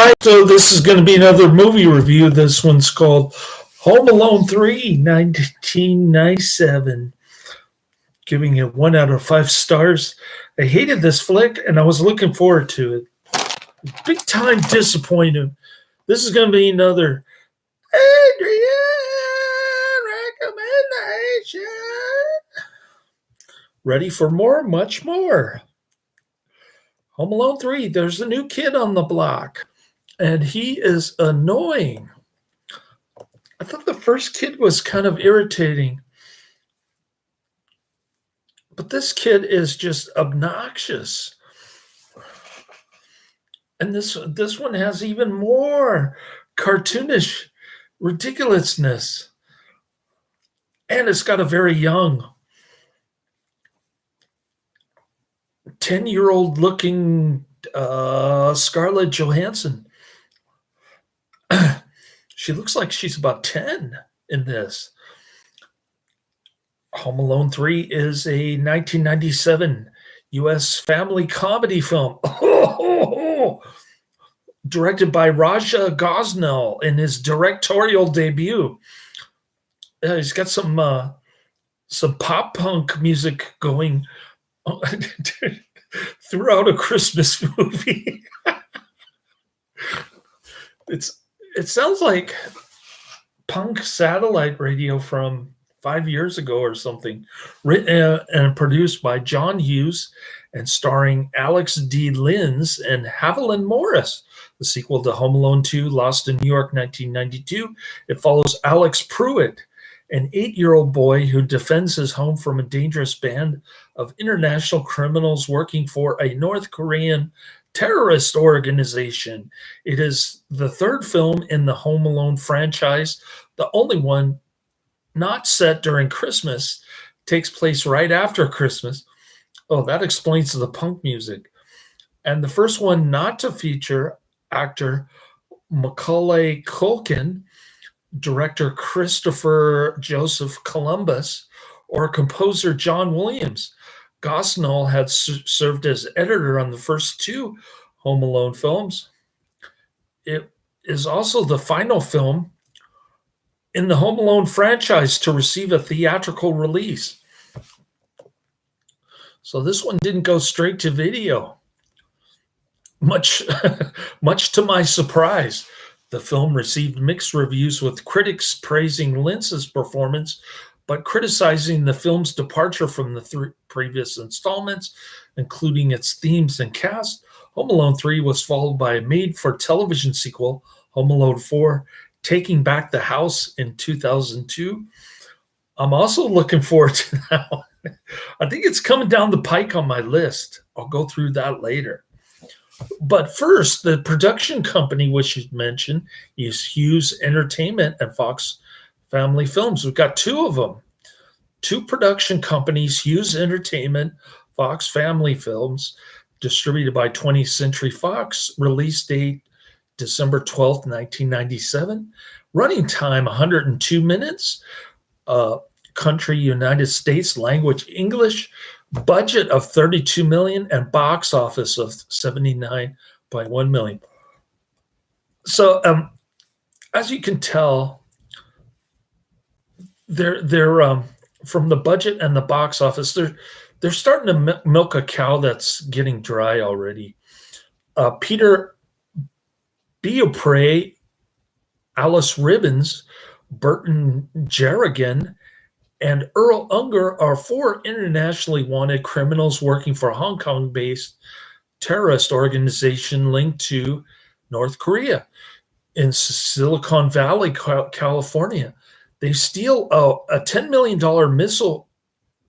right, so this is going to be another movie review. This one's called Home Alone 3, 1997. Giving it 1 out of 5 stars. I hated this flick and I was looking forward to it. Big time disappointed. This is going to be another Adrian recommendation. Ready for more? Much more. Home Alone 3, there's a new kid on the block, and he is annoying. I thought the first kid was kind of irritating, but this kid is just obnoxious. And this one has even more cartoonish ridiculousness. And it's got a very young 10-year-old looking Scarlett Johansson. She looks like she's about 10 in this. Home Alone 3 is a 1997 U.S. family comedy film. Directed by Raja Gosnell in his directorial debut. He's got some pop punk music going throughout a Christmas movie. It sounds like punk satellite radio from 5 years ago or something. Written and produced by John Hughes and starring Alex D. Linz and Haviland Morris. The sequel to Home Alone 2, Lost in New York, 1992. It follows Alex Pruitt, an 8-year-old boy who defends his home from a dangerous band of international criminals working for a North Korean terrorist organization. It is the third film in the Home Alone franchise, the only one not set during Christmas, takes place right after Christmas. Oh, that explains the punk music. And the first one not to feature actor Macaulay Culkin, director Christopher Joseph Columbus, or composer John Williams. Gosnell had served as editor on the first 2 Home Alone films. It is also the final film in the Home Alone franchise to receive a theatrical release. So this one didn't go straight to video. Much to my surprise. The film received mixed reviews, with critics praising Linz's performance, but criticizing the film's departure from the 3 previous installments, including its themes and cast. Home Alone 3 was followed by a made-for-television sequel, Home Alone 4, Taking Back the House, in 2002. I'm also looking forward to that one. I think it's coming down the pike on my list. I'll go through that later. But first, the production company, which you mentioned, is Hughes Entertainment and Fox Family Films. We've got 2 of them. 2 production companies, Hughes Entertainment, Fox Family Films, distributed by 20th Century Fox. Release date December 12th, 1997. Running time 102 minutes. Country United States, language English. Budget of $32 million and box office of $79.1 million. So, as you can tell, they're from the budget and the box office, they're starting to milk a cow that's getting dry already. Peter Beaupre, Alice Ribbons, Burton Jerrigan, and Earl Unger are 4 internationally wanted criminals working for a Hong Kong-based terrorist organization linked to North Korea in Silicon Valley, California. They steal a $10 million missile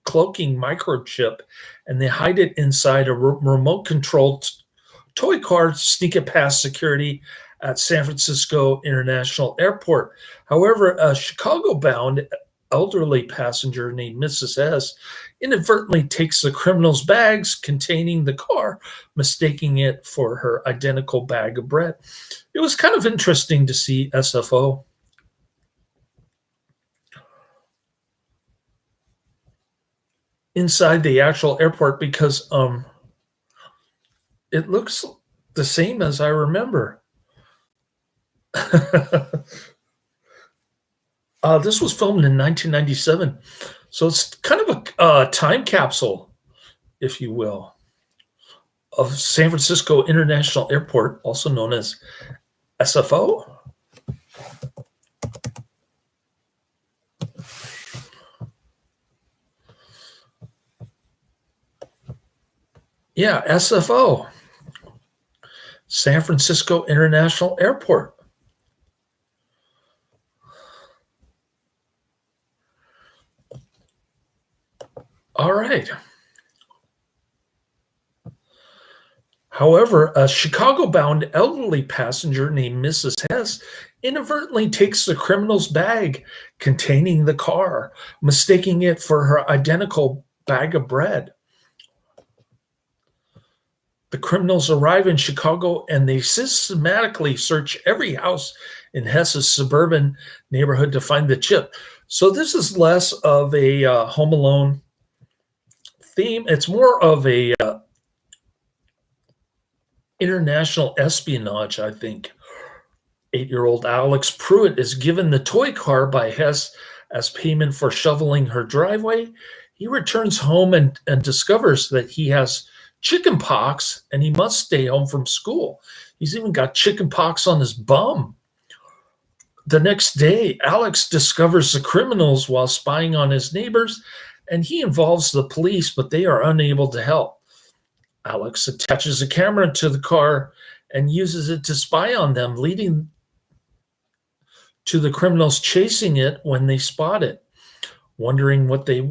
cloaking microchip, and they hide it inside a remote-controlled toy car, sneak it past security at San Francisco International Airport. However, a Chicago-bound elderly passenger named Mrs. S inadvertently takes the criminal's bags containing the car, mistaking it for her identical bag of bread. It was kind of interesting to see SFO. Inside the actual airport, because it looks the same as I remember. This was filmed in 1997, so it's kind of a time capsule, if you will, of San Francisco International Airport, also known as SFO. Yeah, SFO, San Francisco International Airport. All right. However, a Chicago-bound elderly passenger named Mrs. Hess inadvertently takes the criminal's bag containing the car, mistaking it for her identical bag of bread. The criminals arrive in Chicago and they systematically search every house in Hess's suburban neighborhood to find the chip. So this is less of a Home Alone theme. It's more of a international espionage, I think. 8-year-old Alex Pruitt is given the toy car by Hess as payment for shoveling her driveway. He returns home and discovers that he has chicken pox and he must stay home from school. He's even got chicken pox on his bum. The next day, Alex discovers the criminals while spying on his neighbors, and he involves the police, but they are unable to help. Alex attaches a camera to the car and uses it to spy on them, leading to the criminals chasing it when they spot it. Wondering what they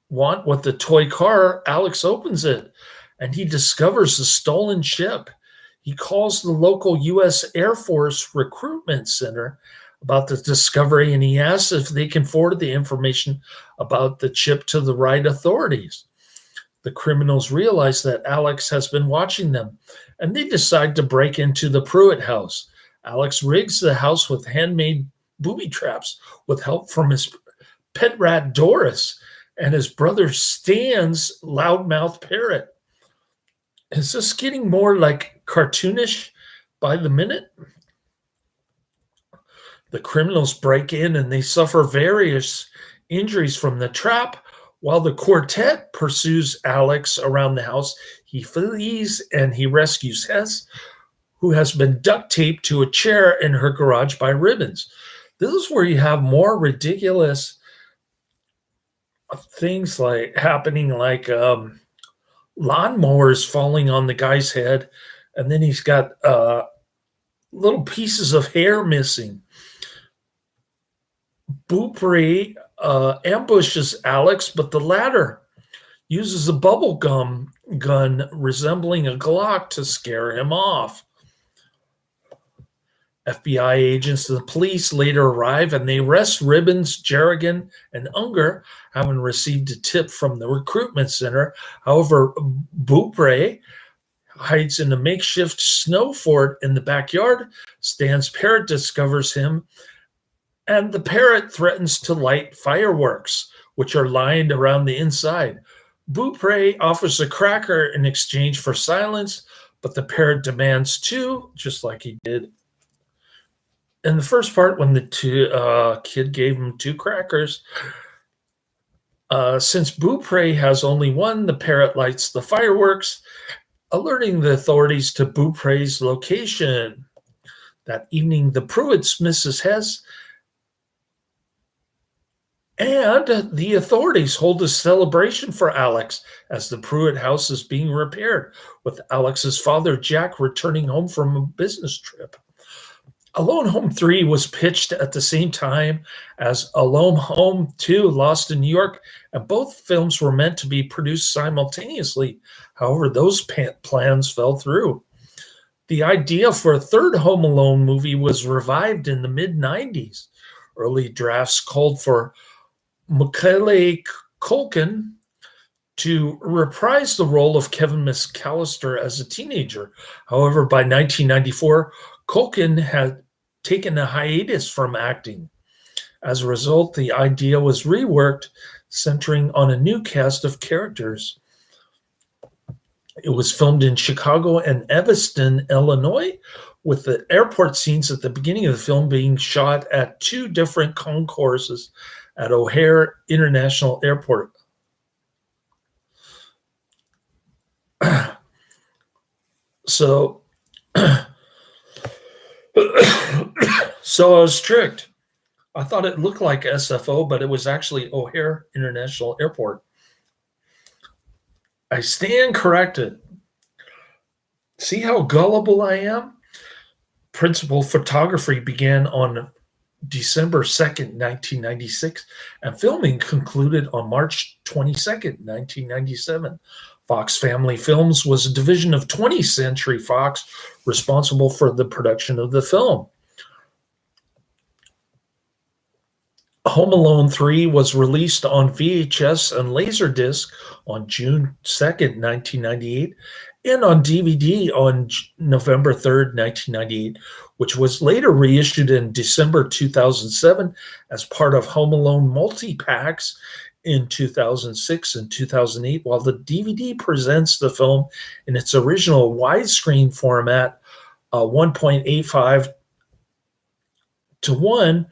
want with the toy car, Alex opens it and he discovers the stolen chip. He calls the local U.S. Air Force Recruitment Center about the discovery and he asks if they can forward the information about the chip to the right authorities. The criminals realize that Alex has been watching them and they decide to break into the Pruitt house. Alex rigs the house with handmade booby traps with help from his pet rat Doris and his brother Stan's loudmouth parrot. Is this getting more like cartoonish by the minute? The criminals break in and they suffer various injuries from the trap. While the quartet pursues Alex around the house, he flees and he rescues Hess, who has been duct taped to a chair in her garage by ribbons. This is where you have more ridiculous things like happening, like lawnmowers falling on the guy's head, and then he's got little pieces of hair missing. Beaupre ambushes Alex, but the latter uses a bubble gum gun resembling a Glock to scare him off. FBI agents and the police later arrive and they arrest Ribbons, Jerrigan, and Unger, having received a tip from the recruitment center. However, Beaupre hides in a makeshift snow fort in the backyard. Stan's parrot discovers him, and the parrot threatens to light fireworks, which are lined around the inside. Beaupre offers a cracker in exchange for silence, but the parrot demands two, just like he did in the first part when the kid gave him two crackers. Since Beaupre has only one, the parrot lights the fireworks, alerting the authorities to Beaupre's location. That evening, the Pruitts, Mrs. Hess, and the authorities hold a celebration for Alex as the Pruitt house is being repaired, with Alex's father, Jack, returning home from a business trip. Alone Home 3 was pitched at the same time as Alone Home 2, Lost in New York, and both films were meant to be produced simultaneously. However, those plans fell through. The idea for a third Home Alone movie was revived in the mid-90s. Early drafts called for Macaulay Culkin to reprise the role of Kevin McAllister as a teenager. However, by 1994, Culkin had taken a hiatus from acting. As a result, the idea was reworked, centering on a new cast of characters. It was filmed in Chicago and Evanston, Illinois, with the airport scenes at the beginning of the film being shot at two different concourses at O'Hare International Airport. So, so I was tricked. I thought it looked like SFO, but it was actually O'Hare International Airport. I stand corrected. See how gullible I am? Principal photography began on December 2nd, 1996, and filming concluded on March 22nd, 1997. Fox Family Films was a division of 20th Century Fox responsible for the production of the film. Home Alone 3 was released on VHS and Laserdisc on June 2nd, 1998, and on DVD on November 3rd, 1998, which was later reissued in December 2007 as part of Home Alone multi-packs in 2006 and 2008, while the DVD presents the film in its original widescreen format, 1.85 to 1.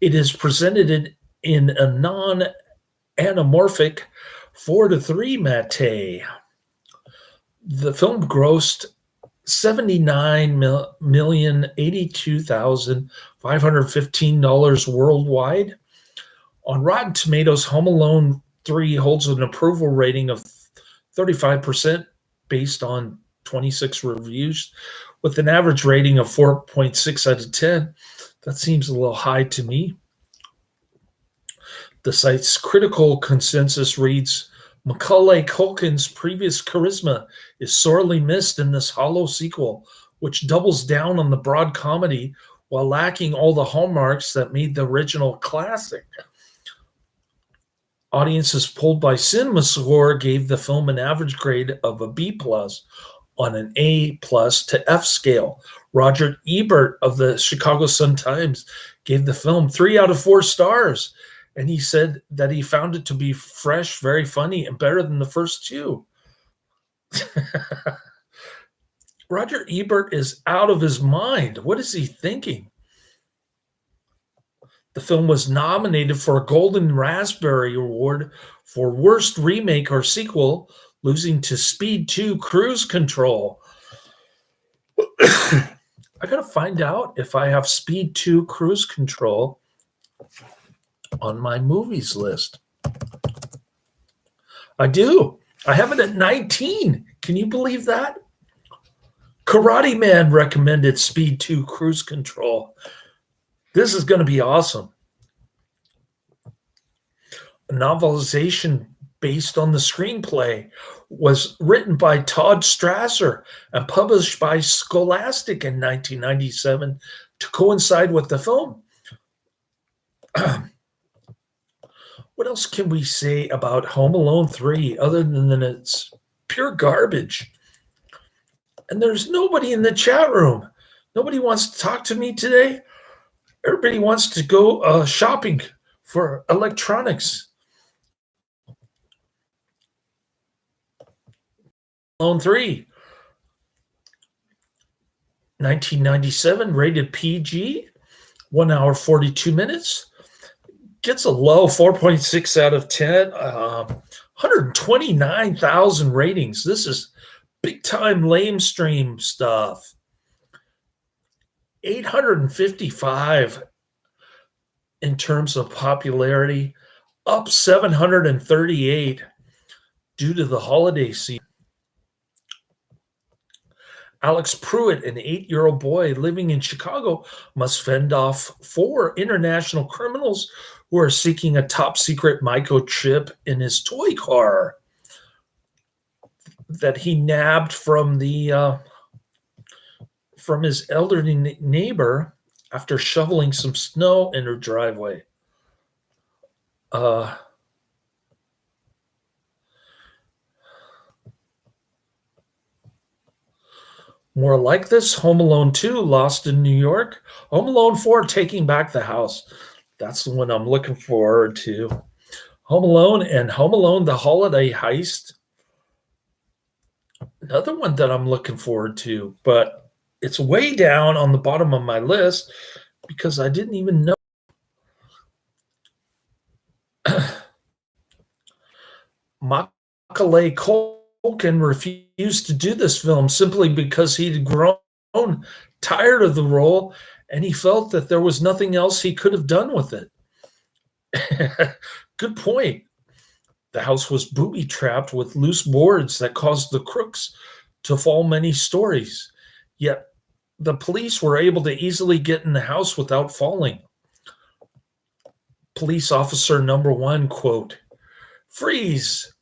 It is presented in a non-anamorphic 4:3 mate. The film grossed $79,082,515 worldwide. On Rotten Tomatoes, Home Alone 3 holds an approval rating of 35% based on 26 reviews, with an average rating of 4.6 out of 10. That seems a little high to me. The site's critical consensus reads, Macaulay Culkin's previous charisma is sorely missed in this hollow sequel, which doubles down on the broad comedy while lacking all the hallmarks that made the original classic. Audiences polled by CinemaScore gave the film an average grade of a B+ on an A+ to F scale. Roger Ebert of the Chicago Sun-Times gave the film 3 out of 4 stars, and he said that he found it to be fresh, very funny, and better than the first two. Roger Ebert is out of his mind. What is he thinking? The film was nominated for a Golden Raspberry Award for Worst Remake or Sequel, losing to Speed 2 Cruise Control. I gotta find out if I have Speed 2 Cruise Control on my movies list. I do. I have it at 19. Can you believe that? Karate Man recommended Speed 2 Cruise Control. This is going to be awesome. A novelization based on the screenplay was written by Todd Strasser and published by Scholastic in 1997 to coincide with the film. What else can we say about Home Alone 3 other than it's pure garbage? And there's nobody in the chat room. Nobody wants to talk to me today. Everybody wants to go shopping for electronics. Alone 3, 1997, rated PG, 1 hour, 42 minutes. Gets a low 4.6 out of 10, 129,000 ratings. This is big time lamestream stuff. 855 in terms of popularity, up 738 due to the holiday season. Alex Pruitt, an 8-year-old boy living in Chicago, must fend off 4 international criminals who are seeking a top-secret microchip in his toy car that he nabbed from his elderly neighbor after shoveling some snow in her driveway. More like this, Home Alone 2, Lost in New York. Home Alone 4, Taking Back the House. That's the one I'm looking forward to. Home Alone and Home Alone, The Holiday Heist. Another one that I'm looking forward to, but It's way down on the bottom of my list because I didn't even know. Macaulay Culkin refused to do this film simply because he'd grown tired of the role and he felt that there was nothing else he could have done with it. Good point. The house was booby trapped with loose boards that caused the crooks to fall many stories. Yet the police were able to easily get in the house without falling. Police officer number one, quote, freeze,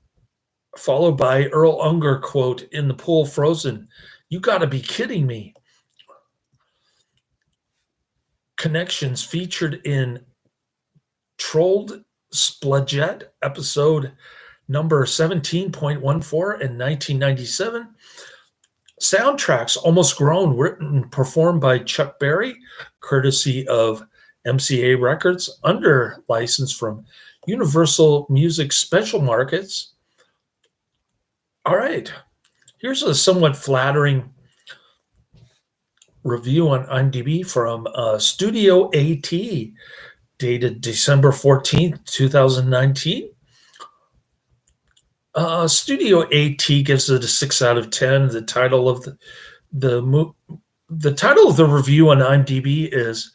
followed by Earl Unger, quote, in the pool frozen. You got to be kidding me. Connections featured in Trolled Splaget episode number 17.14 in 1997. Soundtracks Almost Grown, written and performed by Chuck Berry, courtesy of MCA Records, under license from Universal Music Special Markets. All right, here's a somewhat flattering review on IMDb from Studio AT, dated December 14th, 2019. Studio AT gives it a 6 out of 10. The title of the title of the review on IMDb is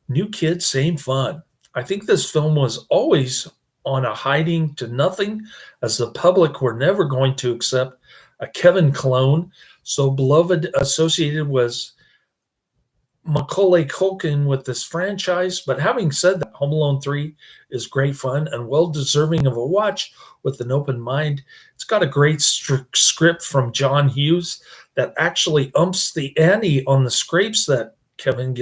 New Kid, Same Fun. I think this film was always on a hiding to nothing, as the public were never going to accept a Kevin clone so beloved associated with Macaulay Culkin with this franchise. But having said that, Home Alone 3 is great fun and well deserving of a watch with an open mind. It's got a great script from John Hughes that actually umps the ante on the scrapes that Kevin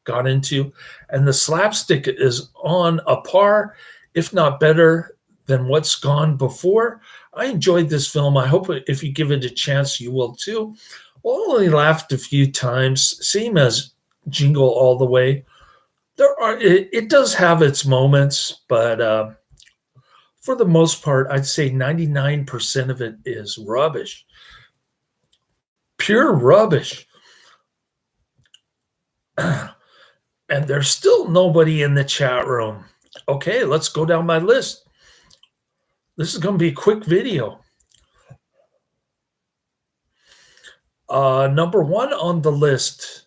got into, and the slapstick is on a par, if not better, than what's gone before. I enjoyed this film. I hope if you give it a chance, you will too. Well, I only laughed a few times, same as Jingle All the Way. It does have its moments, but for the most part, I'd say 99% of it is rubbish. Pure rubbish. And there's still nobody in the chat room. Okay, let's go down my list. This is going to be a quick video. Number one on the list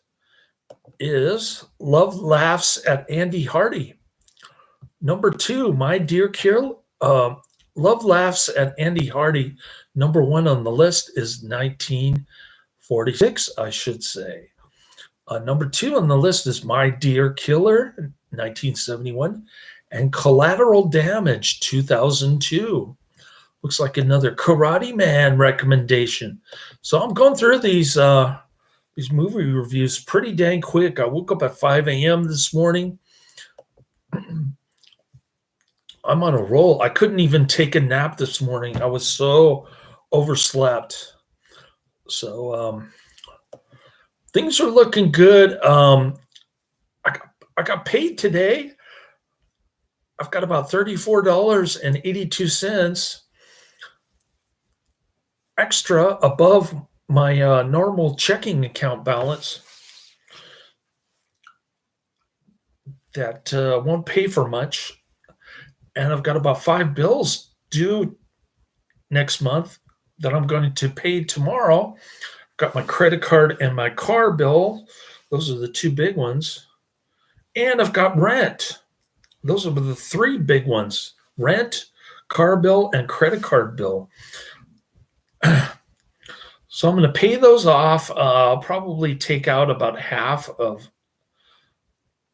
is Love Laughs at Andy Hardy. Number two, My Dear Kill. Love Laughs at Andy Hardy. Number one on the list is 1946, I should say. Number two on the list is My Dear Killer, 1971, and Collateral Damage, 2002. Looks like another Karate Man recommendation. So I'm going through these movie reviews pretty dang quick. I woke up at 5 a.m. this morning. I'm on a roll. I couldn't even take a nap this morning. I was so overslept. So things are looking good. I got paid today. I've got about $34.82 extra above my normal checking account balance that won't pay for much. And I've got about 5 bills due next month that I'm going to pay tomorrow. Got my credit card and my car bill. Those are the two big ones. And I've got rent. Those are the three big ones: rent, car bill, and credit card bill. So I'm going to pay those off. I'll probably take out about half of,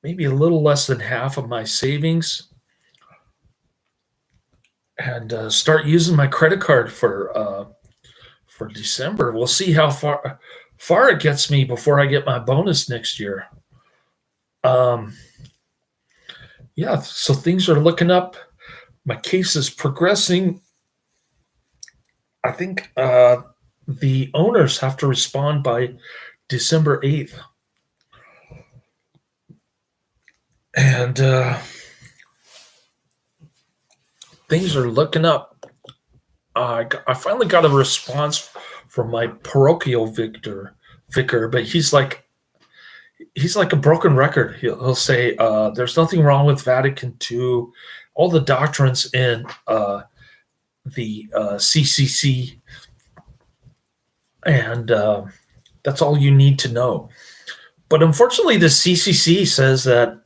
maybe a little less than half of my savings, and start using my credit card for December. We'll see how far it gets me before I get my bonus next year. Yeah, so things are looking up. My case is progressing. I think the owners have to respond by December 8th. And things are looking up. I finally got a response from my parochial vicar, but he's like a broken record. He'll say there's nothing wrong with Vatican II. All the doctrines in the CCC, and that's all you need to know. But unfortunately, the CCC says that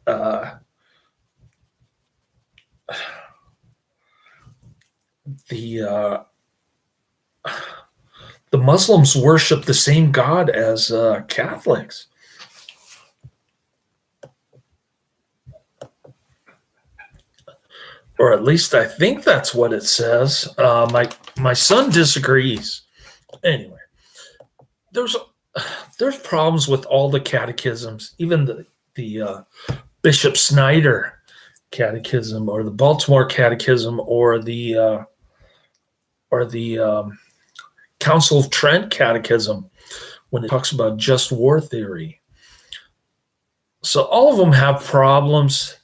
the the Muslims worship the same God as Catholics. Or at least I think that's what it says. My son disagrees. Anyway, there's problems with all the catechisms, even the Bishop Snyder Catechism, or the Baltimore Catechism, or the Council of Trent Catechism, when it talks about just war theory. So all of them have problems.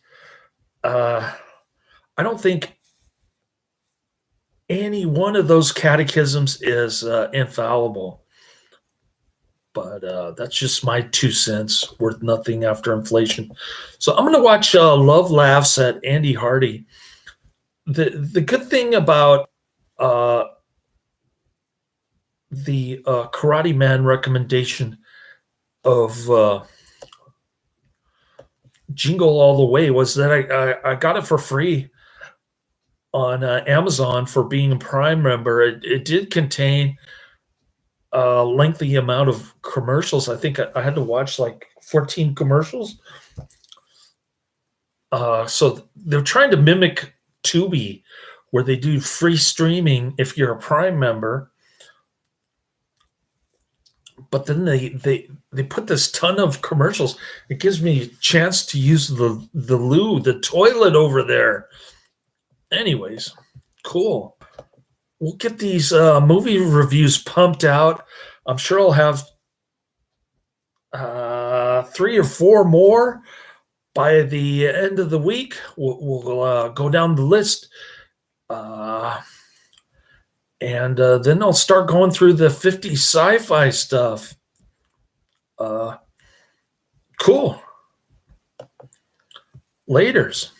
I don't think any one of those catechisms is infallible. But that's just my 2 cents, worth nothing after inflation. So I'm going to watch Love Laughs at Andy Hardy. The good thing about the Karate Man recommendation of Jingle All the Way was that I got it for free on Amazon for being a Prime member. It did contain a lengthy amount of commercials. I think I had to watch like 14 commercials. So they're trying to mimic Tubi, where they do free streaming if you're a Prime member. But then they put this ton of commercials. It gives me a chance to use the loo, the toilet over there. Anyways, cool. We'll get these movie reviews pumped out. I'm sure I'll have 3 or 4 more by the end of the week. We'll go down the list. And then I'll start going through the 50 sci-fi stuff. Cool. Laters.